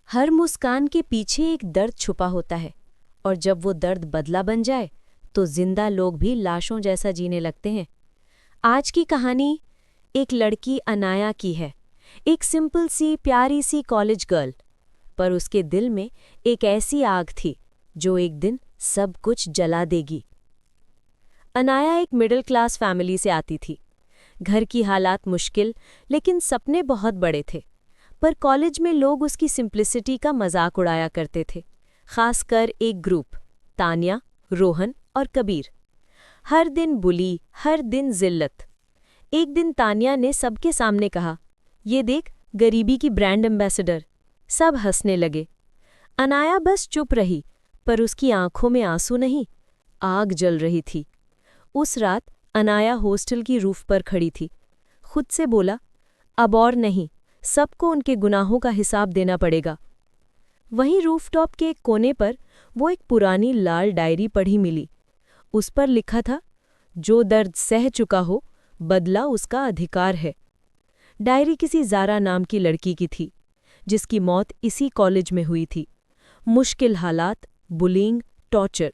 हर मुस्कान के पीछे एक दर्द छुपा होता है और जब वो दर्द बदला बन जाए तो जिंदा लोग भी लाशों जैसा जीने लगते हैं। आज की कहानी एक लड़की अनाया की है, एक सिंपल सी प्यारी सी कॉलेज गर्ल, पर उसके दिल में एक ऐसी आग थी जो एक दिन सब कुछ जला देगी। अनाया एक मिडिल क्लास फैमिली से आती थी। घर की हालात मुश्किल लेकिन सपने बहुत बड़े थे। पर कॉलेज में लोग उसकी सिंप्लिसिटी का मजाक उड़ाया करते थे, खासकर एक ग्रुप, तान्या, रोहन और कबीर। हर दिन बुली, हर दिन जिल्लत। एक दिन तान्या ने सबके सामने कहा, ये देख, गरीबी की ब्रांड एम्बेसडर। सब हंसने लगे। अनाया बस चुप रही, पर उसकी आंखों में आंसू नहीं, आग जल रही थी। उस रात अनाया हॉस्टल की रूफ पर खड़ी थी। खुद से बोला, अब और नहीं, सबको उनके गुनाहों का हिसाब देना पड़ेगा। वहीं रूफटॉप के एक कोने पर वो एक पुरानी लाल डायरी पढ़ी मिली। उस पर लिखा था, जो दर्द सह चुका हो, बदला उसका अधिकार है। डायरी किसी ज़ारा नाम की लड़की की थी, जिसकी मौत इसी कॉलेज में हुई थी। मुश्किल हालात, बुलिंग, टॉर्चर।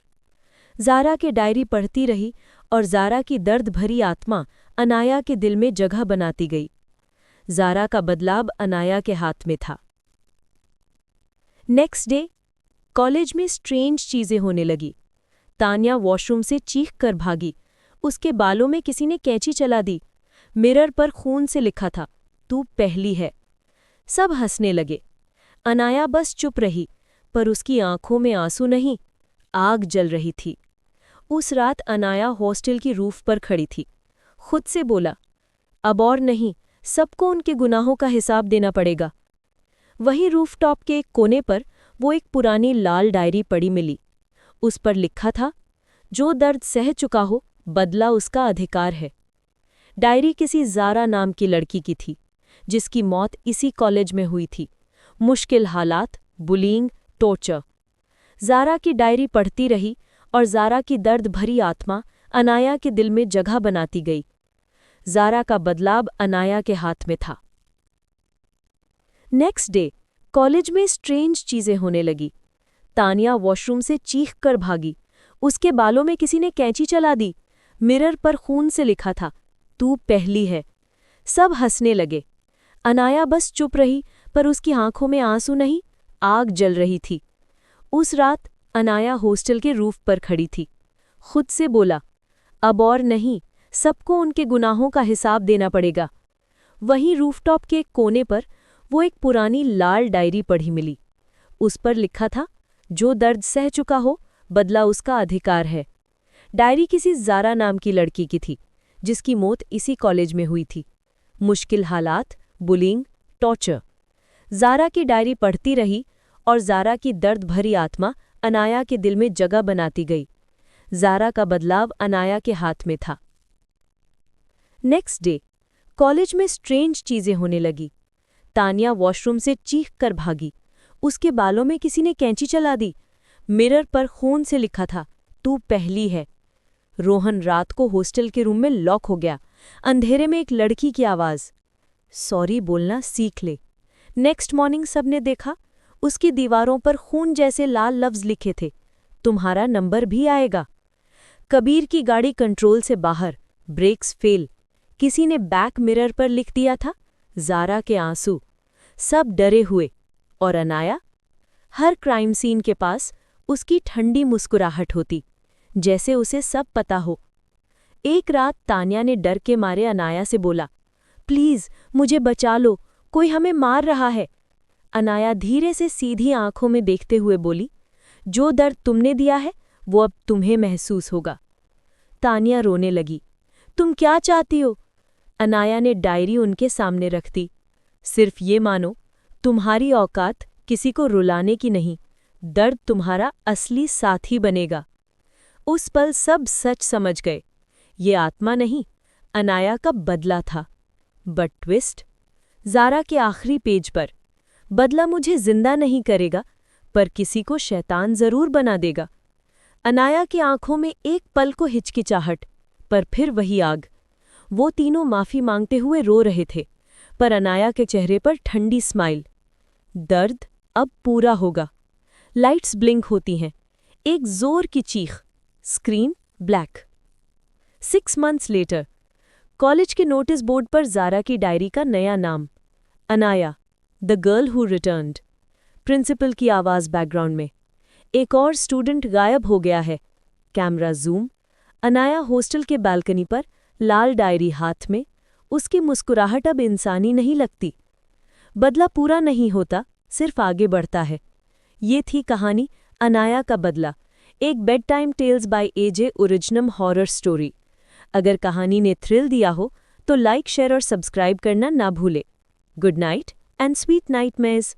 ज़ारा के डायरी पढ़ती रही और ज़ारा की दर्द भरी आत्मा अनाया के दिल में जगह बनाती गई। ज़ारा का बदलाव अनाया के हाथ में था। नेक्स्ट डे कॉलेज में स्ट्रेंज चीजें होने लगी। तान्या वॉशरूम से चीख कर भागी। उसके बालों में किसी ने कैंची चला दी। मिरर पर खून से लिखा था, तू पहली है। सब हंसने लगे। अनाया बस चुप रही, पर उसकी आंखों में आंसू नहीं, आग जल रही थी। उस रात अनाया हॉस्टल की रूफ पर खड़ी थी। खुद से बोला, अब और नहीं, सबको उनके गुनाहों का हिसाब देना पड़ेगा। वहीं रूफटॉप के एक कोने पर वो एक पुरानी लाल डायरी पड़ी मिली। उस पर लिखा था, जो दर्द सह चुका हो, बदला उसका अधिकार है। डायरी किसी ज़ारा नाम की लड़की की थी, जिसकी मौत इसी कॉलेज में हुई थी। मुश्किल हालात, बुलिंग, टॉर्चर। ज़ारा की डायरी पढ़ती रही और ज़ारा की दर्द भरी आत्मा अनाया के दिल में जगह बनाती गई। ज़ारा का बदलाव अनाया के हाथ में था। नेक्स्ट डे कॉलेज में स्ट्रेंज चीजें होने लगी। तान्या वॉशरूम से चीख कर भागी। उसके बालों में किसी ने कैंची चला दी। मिरर पर खून से लिखा था, तू पहली है। सब हंसने लगे। अनाया बस चुप रही, पर उसकी आंखों में आंसू नहीं, आग जल रही थी। उस रात अनाया हॉस्टल के रूफ पर खड़ी थी। खुद से बोला, अब और नहीं, सबको उनके गुनाहों का हिसाब देना पड़ेगा। वहीं रूफटॉप के एक कोने पर वो एक पुरानी लाल डायरी पढ़ी मिली। उस पर लिखा था, जो दर्द सह चुका हो, बदला उसका अधिकार है। डायरी किसी ज़ारा नाम की लड़की की थी, जिसकी मौत इसी कॉलेज में हुई थी। मुश्किल हालात, बुलिंग, टॉर्चर। ज़ारा की डायरी पढ़ती रही और ज़ारा की दर्द भरी आत्मा अनाया के दिल में जगह बनाती गई। ज़ारा का बदलाव अनाया के हाथ में था। नेक्स्ट डे कॉलेज में स्ट्रेंज चीजें होने लगी। तान्या वॉशरूम से चीख कर भागी। उसके बालों में किसी ने कैंची चला दी। मिरर पर खून से लिखा था, तू पहली है। रोहन रात को हॉस्टल के रूम में लॉक हो गया। अंधेरे में एक लड़की की आवाज, सॉरी बोलना सीख ले। नेक्स्ट मॉर्निंग सबने देखा, उसकी दीवारों पर खून जैसे लाल लफ्ज लिखे थे, तुम्हारा नंबर भी आएगा। कबीर की गाड़ी कंट्रोल से बाहर, ब्रेक्स फेल। किसी ने बैक मिरर पर लिख दिया था, ज़ारा के आंसू। सब डरे हुए। और अनाया? हर क्राइम सीन के पास उसकी ठंडी मुस्कुराहट होती, जैसे उसे सब पता हो। एक रात तान्या ने डर के मारे अनाया से बोला, प्लीज मुझे बचा लो, कोई हमें मार रहा है। अनाया धीरे से सीधी आंखों में देखते हुए बोली, जो दर्द तुमने दिया है वो अब तुम्हें महसूस होगा। तान्या रोने लगी। तुम क्या चाहती हो? अनाया ने डायरी उनके सामने रख दी। सिर्फ ये मानो, तुम्हारी औकात किसी को रुलाने की नहीं, दर्द तुम्हारा असली साथी बनेगा। उस पल सब सच समझ गए। ये आत्मा नहीं, अनाया का बदला था। बट ट्विस्ट, ज़ारा के आखिरी पेज पर, बदला मुझे जिंदा नहीं करेगा, पर किसी को शैतान जरूर बना देगा। अनाया की आंखों में एक पल को हिचकिचाहट, पर फिर वही आग। वो तीनों माफी मांगते हुए रो रहे थे, पर अनाया के चेहरे पर ठंडी स्माइल। दर्द, अब पूरा होगा। लाइट्स ब्लिंक होती हैं। एक जोर की चीख। Screen black. 6 months later. College के नोटिस बोर्ड पर ज़ारा की डायरी का नया नाम, Anaya, the girl who returned. Principal की आवाज़ बैकग्राउंड में। एक और स्टूडेंट गायब हो गया है। Camera zoom. अनाया हॉस्टल के बालकनी पर, लाल डायरी हाथ में। उसकी मुस्कुराहट अब इंसानी नहीं लगती। बदला पूरा नहीं होता, सिर्फ आगे बढ़ता है। ये थी कहानी अनाया का बदला, एक bedtime tales by AJ ओरिजिनम हॉरर स्टोरी। अगर कहानी ने थ्रिल दिया हो तो लाइक, शेयर और सब्सक्राइब करना ना भूले। Good night and sweet nightmares.